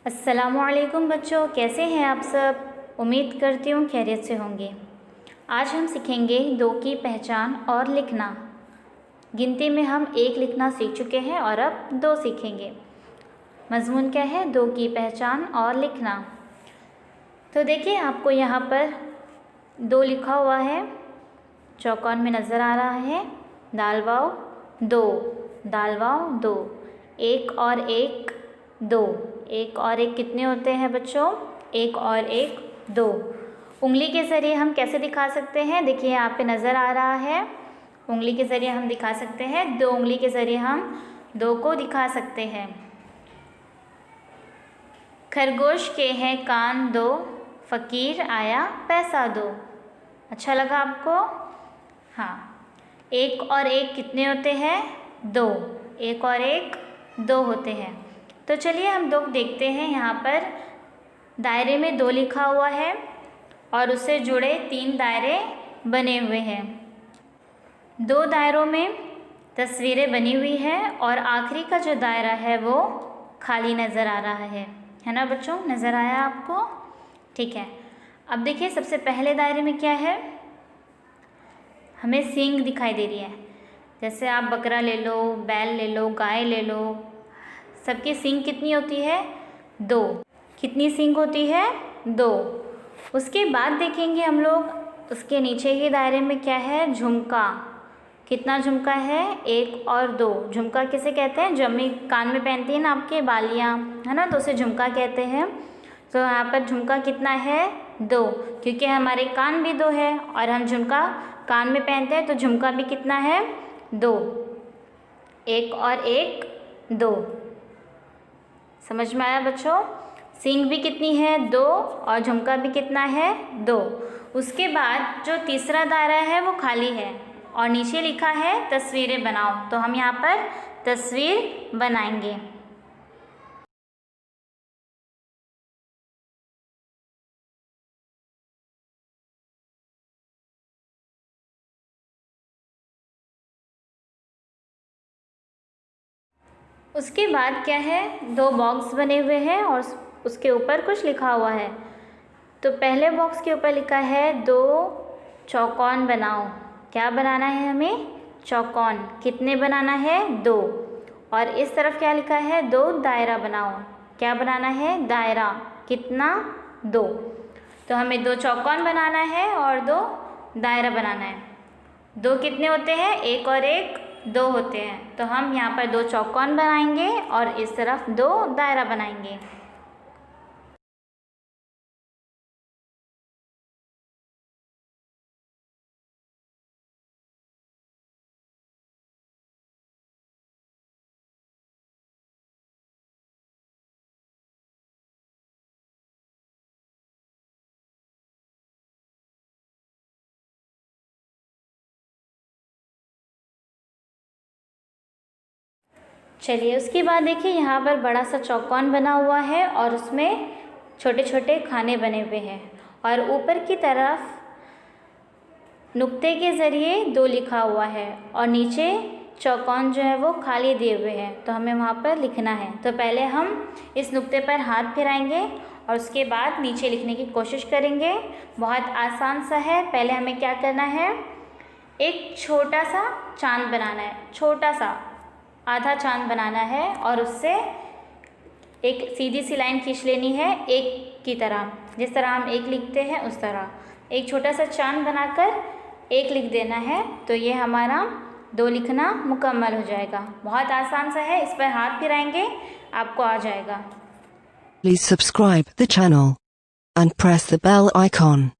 अस्सलामुअलैकुम बच्चों, कैसे हैं आप सब। उम्मीद करती हूँ खैरियत से होंगे। आज हम सीखेंगे दो की पहचान और लिखना। गिनती में हम एक लिखना सीख चुके हैं और अब दो सीखेंगे। मज़मून क्या है? दो की पहचान और लिखना। तो देखिए, आपको यहाँ पर दो लिखा हुआ है, चौकोन में नज़र आ रहा है। दाल वाव दो, दाल वाव दो। एक और एक दो, एक और एक कितने होते हैं बच्चों? एक और एक दो। उंगली के ज़रिए हम कैसे दिखा सकते हैं? देखिए यहाँ पे नज़र आ रहा है। उंगली के ज़रिए हम दिखा सकते हैं, दो उंगली के ज़रिए हम दो को दिखा सकते हैं। खरगोश के हैं कान दो, फ़कीर आया पैसा दो। अच्छा लगा आपको? हाँ। एक और एक कितने होते हैं? दो। एक और एक दो होते हैं। तो चलिए हम दो देखते हैं। यहाँ पर दायरे में दो लिखा हुआ है और उससे जुड़े तीन दायरे बने हुए हैं। दो दायरों में तस्वीरें बनी हुई हैं और आखिरी का जो दायरा है वो खाली नज़र आ रहा है ना बच्चों? नज़र आया आपको? ठीक है। अब देखिए, सबसे पहले दायरे में क्या है? हमें सींग दिखाई दे रही है। जैसे आप बकरा ले लो, बैल ले लो, गाय ले लो, सबकी सींग कितनी होती है? दो। कितनी सींग होती है? दो। उसके बाद देखेंगे हम लोग उसके नीचे के दायरे में क्या है? झुमका। कितना झुमका है? एक और दो। झुमका किसे कहते हैं? जो अम्मी कान में पहनती है ना आपके, बालियाँ, है ना, तो उसे झुमका कहते हैं। तो यहाँ पर झुमका कितना है? दो, क्योंकि हमारे कान भी दो है और हम झुमका कान में पहनते हैं, तो झुमका भी कितना है? दो। एक और एक दो। समझ में आया बच्चों? सींग भी कितनी है? दो। और झुमका भी कितना है? दो। उसके बाद जो तीसरा दायरा है वो खाली है और नीचे लिखा है तस्वीरें बनाओ। तो हम यहाँ पर तस्वीर बनाएंगे। उसके बाद क्या है? दो बॉक्स बने हुए हैं और उसके ऊपर कुछ लिखा हुआ है। तो पहले बॉक्स के ऊपर लिखा है दो चौकोन बनाओ। क्या बनाना है हमें? चौकोन। कितने बनाना है? दो। और इस तरफ क्या लिखा है? दो दायरा बनाओ। क्या बनाना है? दायरा। कितना? दो। तो हमें दो चौकोन बनाना है और दो दायरा बनाना है। दो कितने होते हैं? एक और एक दो होते हैं। तो हम यहाँ पर दो चौकोन बनाएंगे और इस तरफ दो दायरा बनाएंगे। चलिए, उसके बाद देखिए, यहाँ पर बड़ा सा चौकोन बना हुआ है और उसमें छोटे छोटे खाने बने हुए हैं और ऊपर की तरफ नुक्ते के ज़रिए दो लिखा हुआ है और नीचे चौकोन जो है वो खाली दिए हुए हैं। तो हमें वहाँ पर लिखना है। तो पहले हम इस नुक्ते पर हाथ फिराएंगे और उसके बाद नीचे लिखने की कोशिश करेंगे। बहुत आसान सा है। पहले हमें क्या करना है? एक छोटा सा चांद बनाना है। छोटा सा आधा चांद बनाना है और उससे एक सीधी सी लाइन खींच लेनी है, एक की तरह। जिस तरह हम एक लिखते हैं उस तरह एक छोटा सा चांद बनाकर एक लिख देना है। तो ये हमारा दो लिखना मुकम्मल हो जाएगा। बहुत आसान सा है। इस पर हाथ फिराएंगे, आपको आ जाएगा। Please subscribe the channel and press the bell icon.